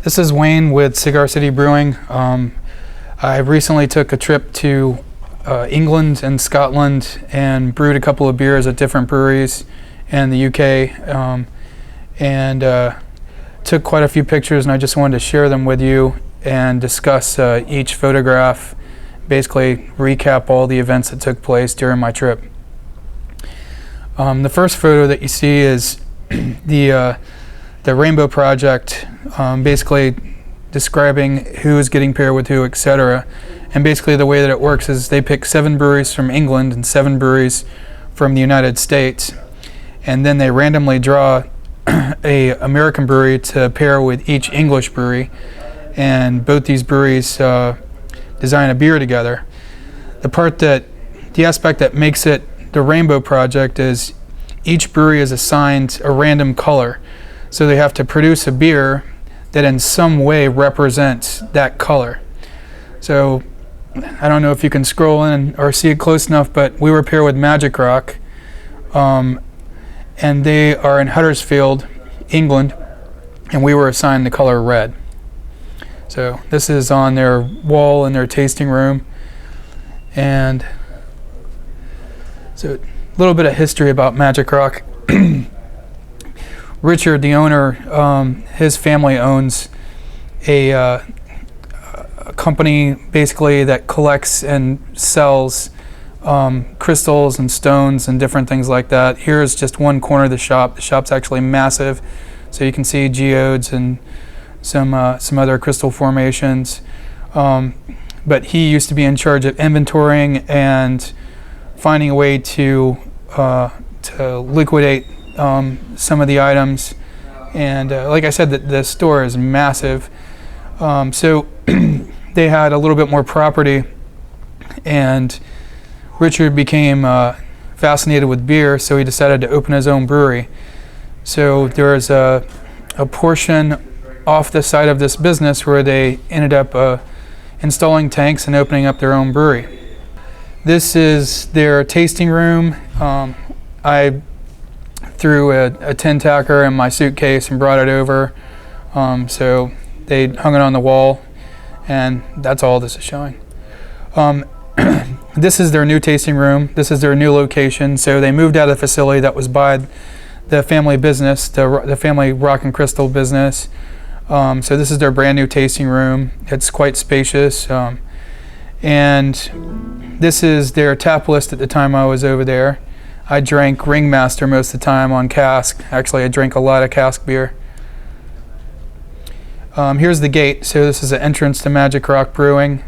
This is Wayne with Cigar City Brewing. I recently took a trip to England and Scotland and brewed a couple of beers at different breweries in the UK, and took quite a few pictures, and I just wanted to share them with you and discuss each photograph, basically recap all the events that took place during my trip. The first photo that you see is the Rainbow Project, basically describing who is getting paired with who, etc. And basically the way that it works is they pick 7 breweries from England and 7 breweries from the United States, and then they randomly draw a American brewery to pair with each English brewery, and both these breweries design a beer together. The aspect that makes it the Rainbow Project is each brewery is assigned a random color. So they have to produce a beer that in some way represents that color. So I don't know if you can scroll in or see it close enough, but we were paired with Magic Rock, and they are in Huddersfield, England, and we were assigned the color red. So this is on their wall in their tasting room. And so a little bit of history about Magic Rock. Richard, the owner, his family owns a company basically that collects and sells crystals and stones and different things like that. Here is just one corner of the shop. The shop's actually massive, so you can see geodes and some other crystal formations. But he used to be in charge of inventorying and finding a way to liquidate some of the items, and like I said, the store is massive, so they had a little bit more property, and Richard became fascinated with beer, so he decided to open his own brewery. So there's a portion off the side of this business where they ended up installing tanks and opening up their own brewery. This is their tasting room. I threw a tin tacker in my suitcase and brought it over, so they hung it on the wall, and that's all this is showing. This is their new tasting room. This is their new location. So they moved out of the facility that was by the family business, the family Rock and Crystal business. So this is their brand new tasting room. It's quite spacious, and this is their tap list at the time I was over there. I drank Ringmaster most of the time on cask. Actually, I drank a lot of cask beer. Here's the gate. So this is the entrance to Magic Rock Brewing.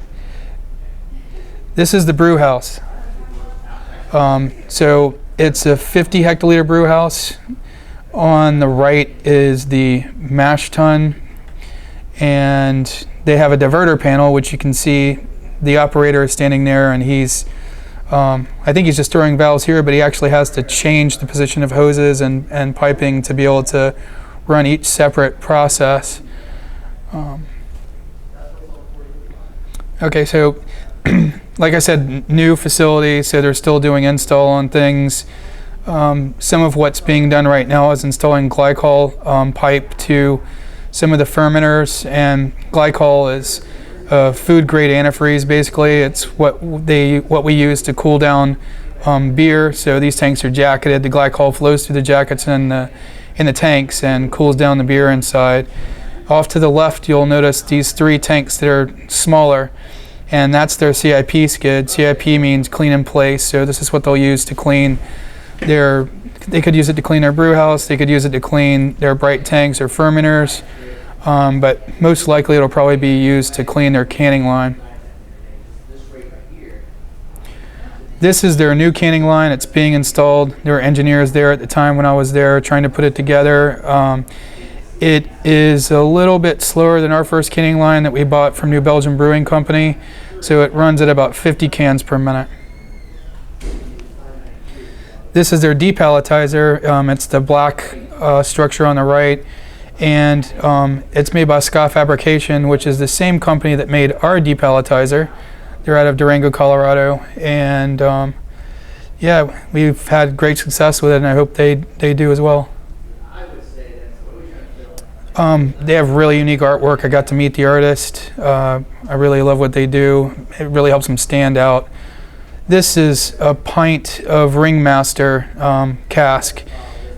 This is the brew house. So it's a 50 hectoliter brew house. On the right is the mash tun, and they have a diverter panel, which you can see the operator is standing there, and he's I think he's just throwing valves here, but he actually has to change the position of hoses and piping to be able to run each separate process. Okay, so like I said, new facility, so they're still doing install on things. Some of what's being done right now is installing glycol pipe to some of the fermenters, and glycol is food grade antifreeze. Basically, it's what we use to cool down beer. So these tanks are jacketed. The glycol flows through the jackets in the tanks and cools down the beer inside. Off to the left, you'll notice these 3 tanks that are smaller, and that's their CIP skid. CIP means clean in place. So this is what they'll use to clean they could use it to clean their brew house. They could use it to clean their bright tanks or fermenters. But most likely it'll probably be used to clean their canning line. This is their new canning line. It's being installed. There were engineers there at the time when I was there trying to put it together. It is a little bit slower than our first canning line that we bought from New Belgium Brewing Company. So it runs at about 50 cans per minute. This is their depalletizer. It's the black structure on the right. And it's made by Ska Fabrication, which is the same company that made our depalletizer. They're out of Durango, Colorado, and yeah, we've had great success with it, and I hope they do as well. They have really unique artwork. I got to meet the artist. I really love what they do. It really helps them stand out. This is a pint of Ringmaster cask.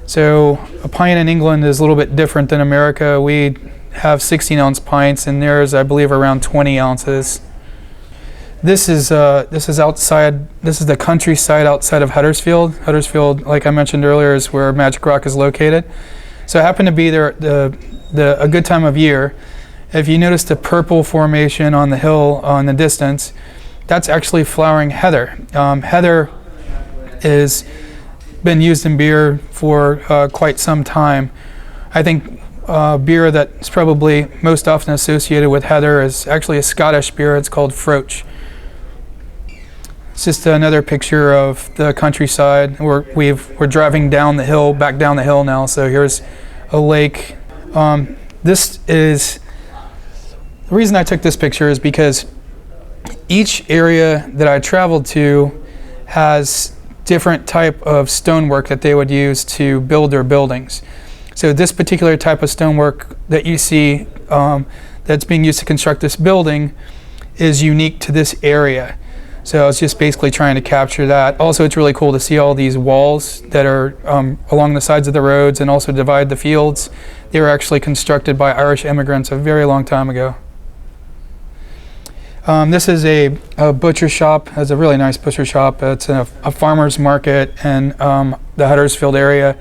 So a pint in England is a little bit different than America. We have 16-ounce pints, and theirs, I believe, around 20 ounces. This is outside. This is the countryside outside of Huddersfield. Huddersfield, like I mentioned earlier, is where Magic Rock is located. So I happened to be there a good time of year. If you notice the purple formation on the hill in the distance, that's actually flowering heather. Heather is been used in beer for quite some time. I think beer that's probably most often associated with heather is actually a Scottish beer. It's called Froch. It's just another picture of the countryside. We're driving down the hill, back down the hill now. So here's a lake. This is the reason I took this picture is because each area that I traveled to has different type of stonework that they would use to build their buildings. So this particular type of stonework that you see that's being used to construct this building is unique to this area. So I was just basically trying to capture that. Also, it's really cool to see all these walls that are along the sides of the roads and also divide the fields. They were actually constructed by Irish immigrants a very long time ago. This is a butcher shop. It's a really nice butcher shop. It's a farmer's market in the Huddersfield area.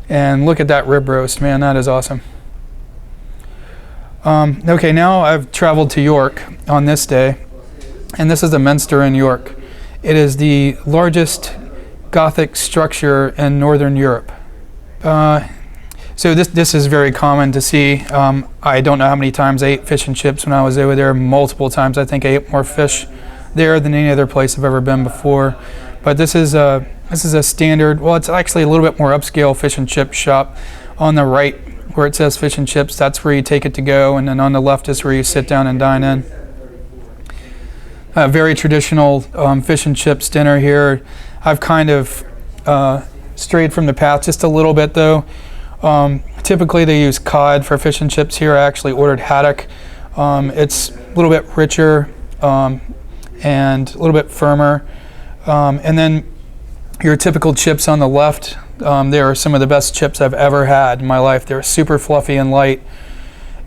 And look at that rib roast, man, that is awesome. Okay, now I've traveled to York on this day, and this is the Minster in York. It is the largest Gothic structure in Northern Europe. So this is very common to see. I don't know how many times I ate fish and chips when I was over there. Multiple times. I think I ate more fish there than any other place I've ever been before. But this is a standard. Well, it's actually a little bit more upscale fish and chip shop. On the right, where it says fish and chips, that's where you take it to go, and then on the left is where you sit down and dine in. A very traditional fish and chips dinner here. I've kind of strayed from the path just a little bit though. Typically they use cod for fish and chips here. I actually ordered haddock. It's a little bit richer and a little bit firmer. And then your typical chips on the left, they are some of the best chips I've ever had in my life. They're super fluffy and light.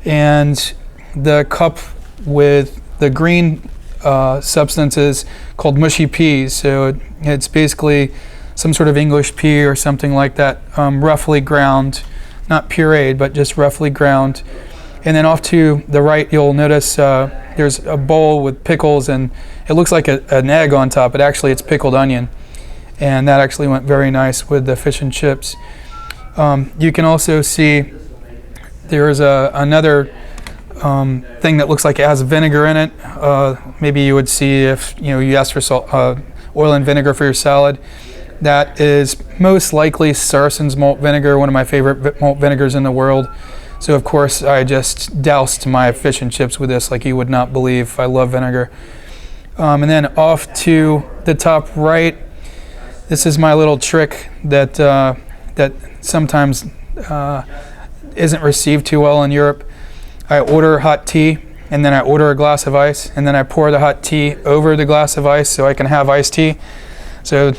And the cup with the green substances called mushy peas. So it's basically some sort of English pea or something like that, roughly ground, not pureed, but just roughly ground. And then off to the right, you'll notice there's a bowl with pickles, and it looks like an egg on top, but actually it's pickled onion. And that actually went very nice with the fish and chips. You can also see there's another thing that looks like it has vinegar in it. Maybe you would see if you asked for oil and vinegar for your salad. That is most likely Saracens malt vinegar, one of my favorite malt vinegars in the world. So of course I just doused my fish and chips with this like you would not believe. I love vinegar. And then off to the top right, this is my little trick that that sometimes isn't received too well in Europe. I order hot tea, and then I order a glass of ice, and then I pour the hot tea over the glass of ice so I can have iced tea. So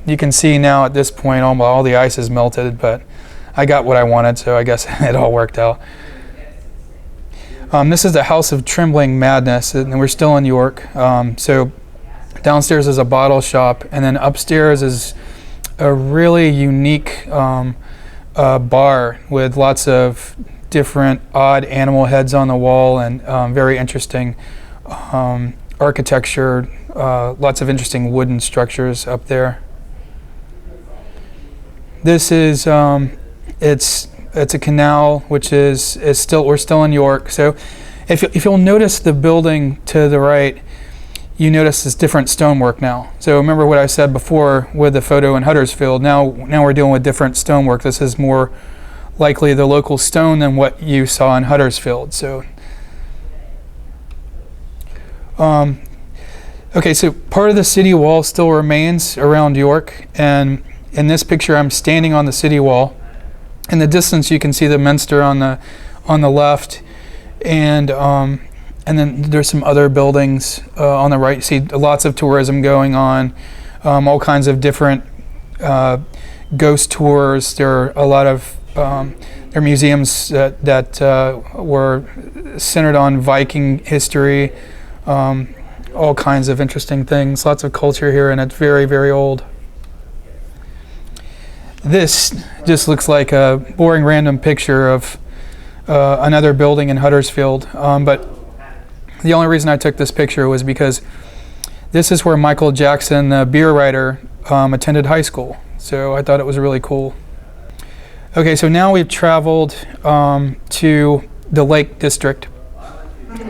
you can see now at this point all the ice is melted, but I got what I wanted, so I guess it all worked out. This is the House of Trembling Madness, and we're still in York. So downstairs is a bottle shop, and then upstairs is a really unique bar with lots of different odd animal heads on the wall and very interesting architecture, lots of interesting wooden structures up there. This is it's a canal, which is still, we're still in York. So if you'll notice the building to the right, you notice this different stonework now. So remember what I said before with the photo in Huddersfield. Now we're dealing with different stonework. This is more likely the local stone than what you saw in Huddersfield. So okay, so part of the city wall still remains around York, and in this picture I'm standing on the city wall. In the distance you can see the Minster on on the left, and then there's some other buildings on the right. You see lots of tourism going on, all kinds of different ghost tours. There are a lot of there are museums that were centered on Viking history, all kinds of interesting things, lots of culture here, and it's very, very old. This just looks like a boring random picture of another building in Huddersfield, but the only reason I took this picture was because this is where Michael Jackson, the beer writer, attended high school. So I thought it was really cool. Okay, so now we've traveled to the Lake District,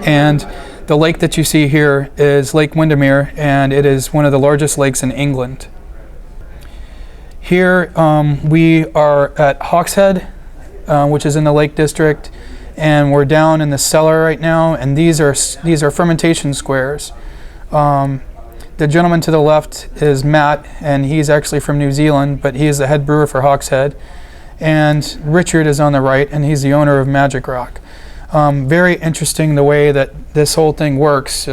and the lake that you see here is Lake Windermere, and it is one of the largest lakes in England. Here we are at Hawkshead, which is in the Lake District, and we're down in the cellar right now, and these are fermentation squares. The gentleman to the left is Matt, and he's actually from New Zealand, but he is the head brewer for Hawkshead. And Richard is on the right, and he's the owner of Magic Rock. Very interesting the way that this whole thing works.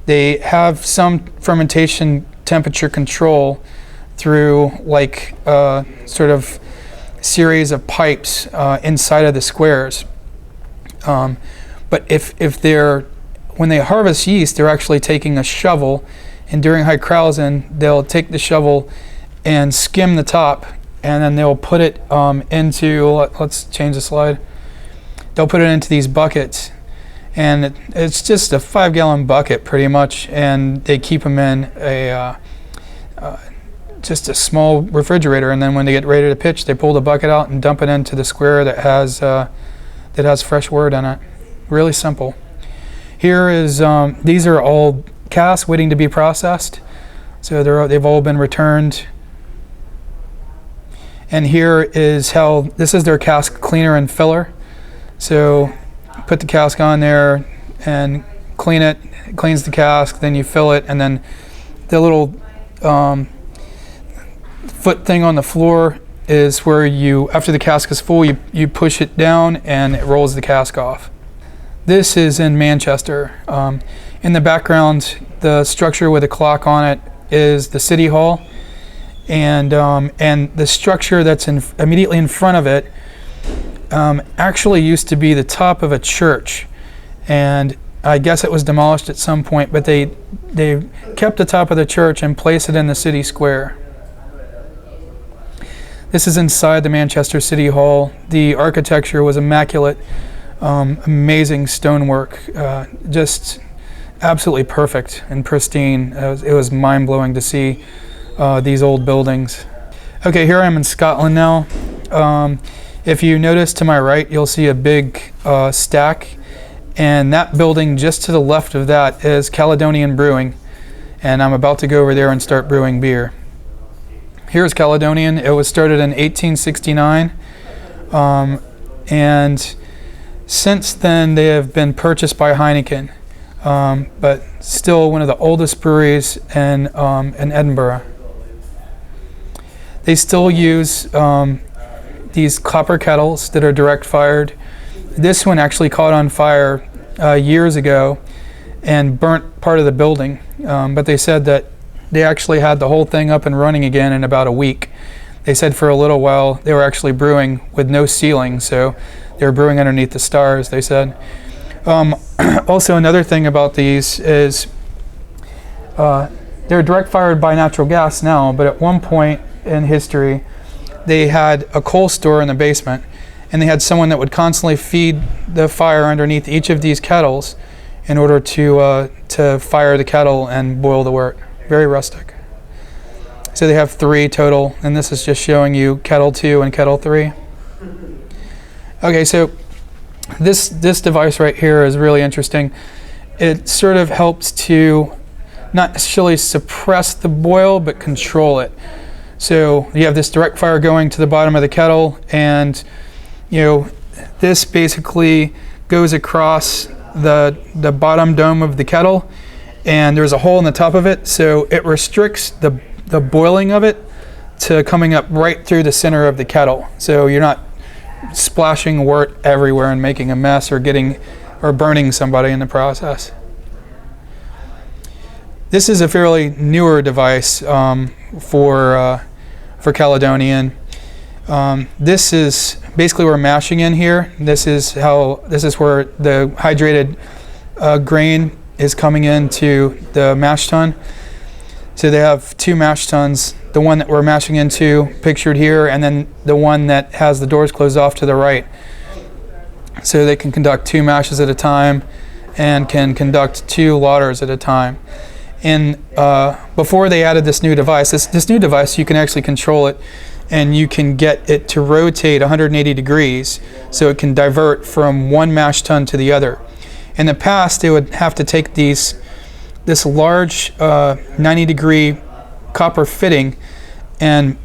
They have some fermentation temperature control through like sort of series of pipes inside of the squares. But when they harvest yeast, they're actually taking a shovel, and during high krausen, they'll take the shovel and skim the top, and then they'll put it into, let's change the slide. They'll put it into these buckets, and it's just a 5-gallon bucket pretty much, and they keep them in just a small refrigerator, and then when they get ready to pitch, they pull the bucket out and dump it into the square that has fresh wort in it. Really simple. Here is these are all casks waiting to be processed, so they've all been returned. And here is how this is their cask cleaner and filler. So put the cask on there and clean it. It cleans the cask, then you fill it, and then the little foot thing on the floor is where after the cask is full, you push it down and it rolls the cask off. This is in Manchester. In the background, the structure with a clock on it is the City Hall, and the structure that's immediately in front of it actually used to be the top of a church, and I guess it was demolished at some point, but they kept the top of the church and placed it in the city square. This is inside the Manchester City Hall. The architecture was immaculate, amazing stonework, just absolutely perfect and pristine. It was mind-blowing to see these old buildings. Okay, here I am in Scotland now. If you notice to my right, you'll see a big stack, and that building just to the left of that is Caledonian Brewing, and I'm about to go over there and start brewing beer. Here's Caledonian. It was started in 1869, and since then they have been purchased by Heineken, but still one of the oldest breweries in Edinburgh. They still use these copper kettles that are direct fired. This one actually caught on fire years ago and burnt part of the building, but they said that they actually had the whole thing up and running again in about a week. They said for a little while they were actually brewing with no ceiling, so they were brewing underneath the stars, they said. Also, another thing about these is they're direct fired by natural gas now, but at one point in history they had a coal store in the basement, and they had someone that would constantly feed the fire underneath each of these kettles in order to fire the kettle and boil the wort. Very rustic. So they have 3 total, and this is just showing you kettle 2 and kettle 3. Okay, so this device right here is really interesting. It sort of helps to not necessarily suppress the boil, but control it. So you have this direct fire going to the bottom of the kettle, and this basically goes across the bottom dome of the kettle, and there's a hole in the top of it, so it restricts the boiling of it to coming up right through the center of the kettle. So you're not splashing wort everywhere and making a mess, or burning somebody in the process. This is a fairly newer device for Caledonian. This is basically we're mashing in here. This is where the hydrated grain is coming into the mash tun. So they have two mash tuns, the one that we're mashing into pictured here, and then the one that has the doors closed off to the right. So they can conduct two mashes at a time and can conduct two lauters at a time. And before they added this new device, this new device, you can actually control it, and you can get it to rotate 180 degrees so it can divert from one mash tun to the other. In the past, they would have to take this large 90-degree copper fitting and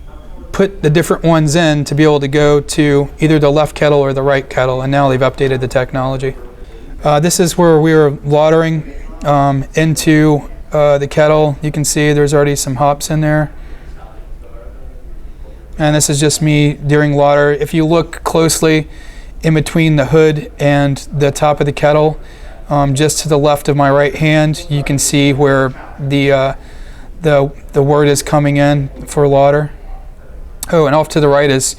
put the different ones in to be able to go to either the left kettle or the right kettle, and now they've updated the technology. This is where we were lautering into the kettle. You can see there's already some hops in there. And this is just me during lauter. If you look closely in between the hood and the top of the kettle, just to the left of my right hand, you can see where the wort is coming in for lauter. Oh, and off to the right is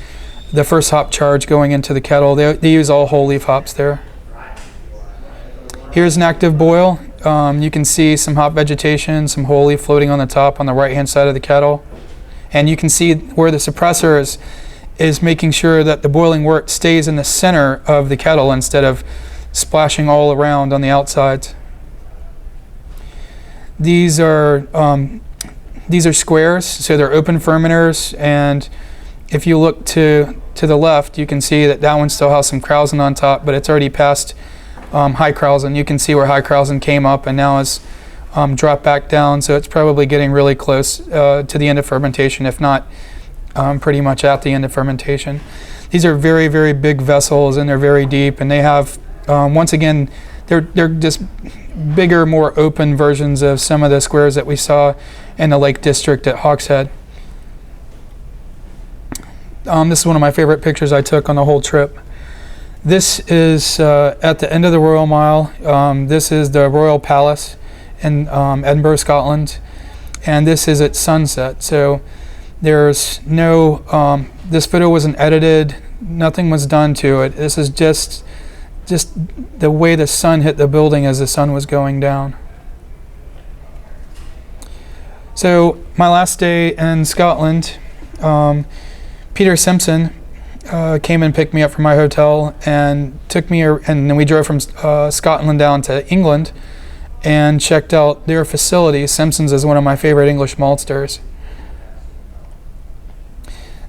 the first hop charge going into the kettle. They use all whole leaf hops there. Here's an active boil. You can see some hop vegetation, some whole leaf floating on the top on the right hand side of the kettle. And you can see where the suppressor is making sure that the boiling wort stays in the center of the kettle instead of splashing all around on the outsides. These are squares, so they're open fermenters, and if you look to the left, you can see that one still has some krausen on top, but it's already past high krausen. You can see where high krausen came up and now is dropped back down, so it's probably getting really close to the end of fermentation, if not pretty much at the end of fermentation. These are very, very big vessels, and they're very deep, and they have, once again, they're just bigger, more open versions of some of the squares that we saw in the Lake District at Hawkshead. This is one of my favorite pictures I took on the whole trip. This is at the end of the Royal Mile. This is the Royal Palace in Edinburgh, Scotland, and this is at sunset. So there's no, this photo wasn't edited, nothing was done to it. This is just the way the sun hit the building as the sun was going down. So my last day in Scotland, Peter Simpson came and picked me up from my hotel and took me, and then we drove from Scotland down to England and checked out their facility. Simpson's is one of my favorite English maltsters.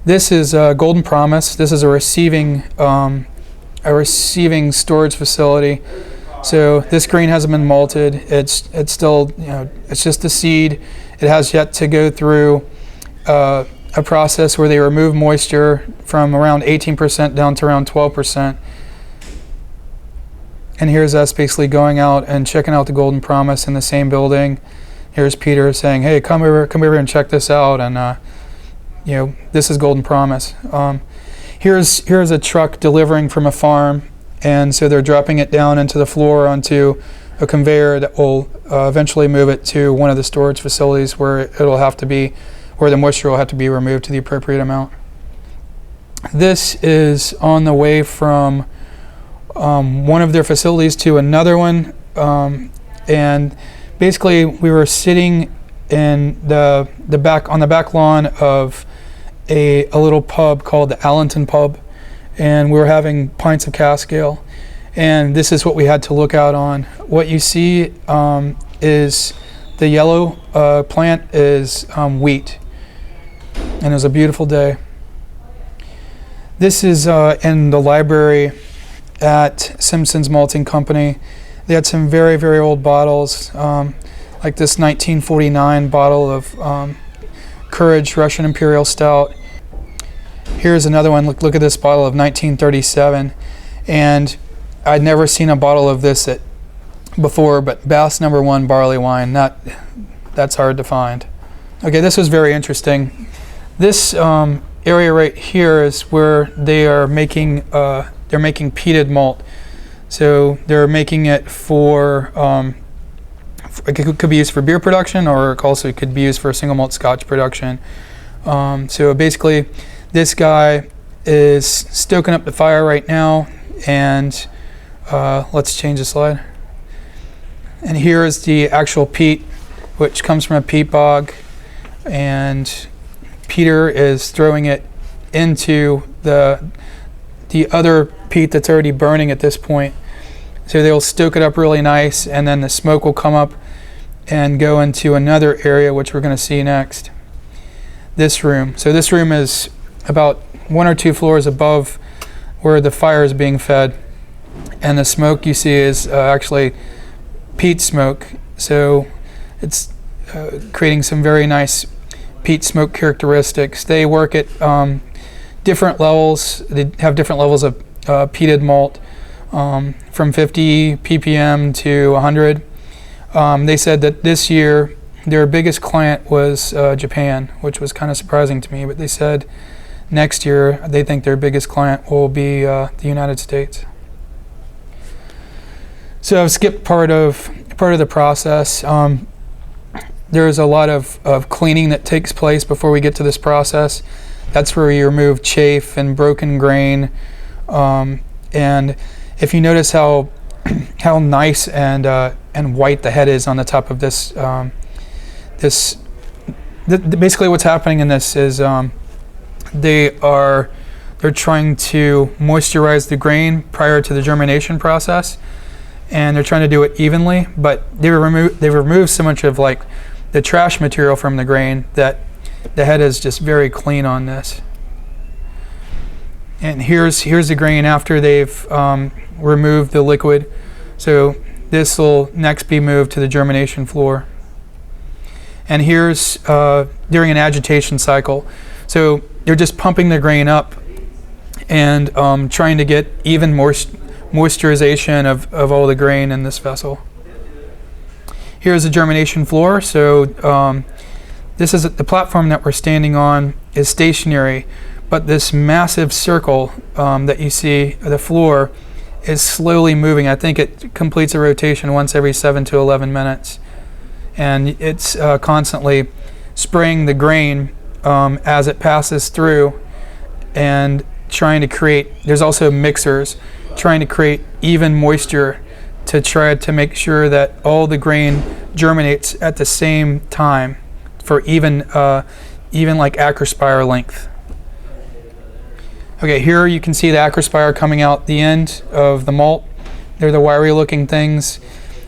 This is Golden Promise. This is a receiving storage facility. So this grain hasn't been malted. It's still, it's just a seed. It has yet to go through a process where they remove moisture from around 18% down to around 12%. And here's us basically going out and checking out the Golden Promise in the same building. Here's Peter saying, "Hey, come over and check this out." And this is Golden Promise. Here's a truck delivering from a farm, and so they're dropping it down into the floor onto a conveyor that will eventually move it to one of the storage facilities where where the moisture will have to be removed to the appropriate amount. This is on the way from one of their facilities to another one, and basically we were sitting in on the back lawn of a little pub called the Allenton Pub, and we were having pints of cask ale, and this is what we had to look out on. What you see is the yellow plant is wheat, and it was a beautiful day. This is in the library at Simpson's Malting Company. They had some very, very old bottles, like this 1949 bottle of Courage Russian Imperial Stout. Here's another one. Look at this bottle of 1937, and I'd never seen a bottle of this before, but Bass No. 1 barley wine. That's hard to find. Okay, this was very interesting. This area right here is where they are making they're making peated malt. So they're making it for it could be used for beer production, or also it could be used for single malt Scotch production. So basically, this guy is stoking up the fire right now, and let's change the slide. And here is the actual peat, which comes from a peat bog, and Peter is throwing it into the other peat that's already burning at this point. So they'll stoke it up really nice, and then the smoke will come up and go into another area, which we're going to see next. This room. So this room is about 1 or 2 floors above where the fire is being fed, and the smoke you see is actually peat smoke. So it's creating some very nice peat smoke characteristics. They work at different levels. They have different levels of peated malt, from 50 ppm to 100. They said that this year their biggest client was Japan, which was kind of surprising to me, but they said next year they think their biggest client will be the United States. So I've skipped part of the process. There's a lot of cleaning that takes place before we get to this process. That's where you remove chaff and broken grain. And if you notice how nice and white the head is on the top of this, basically what's happening in this is they're trying to moisturize the grain prior to the germination process, and they're trying to do it evenly. But they've removed so much of like the trash material from the grain that the head is just very clean on this. And here's the grain after they've removed the liquid. So this will next be moved to the germination floor. And here's during an agitation cycle. So you're just pumping the grain up and trying to get even moisturization of all the grain in this vessel. Here's the germination floor. So this is the platform that we're standing on is stationary, but this massive circle that you see, the floor, is slowly moving. I think it completes a rotation once every 7 to 11 minutes. And it's constantly spraying the grain as it passes through and trying to create, there's also mixers, trying to create even moisture to try to make sure that all the grain germinates at the same time for even like acrospire length. Okay, here you can see the acrospire coming out the end of the malt. They're the wiry looking things.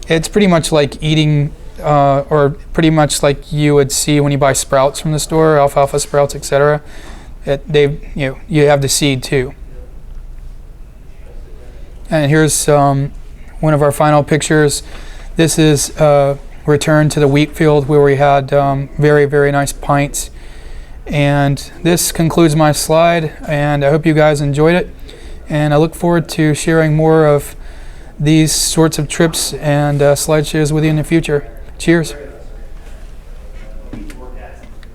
It's pretty much like eating, or pretty much like you would see when you buy sprouts from the store, alfalfa sprouts, etc. You have the seed too. And here's one of our final pictures. This is return to the wheat field where we had very, very nice pints. And this concludes my slide, and I hope you guys enjoyed it. And I look forward to sharing more of these sorts of trips and slideshows with you in the future. Cheers.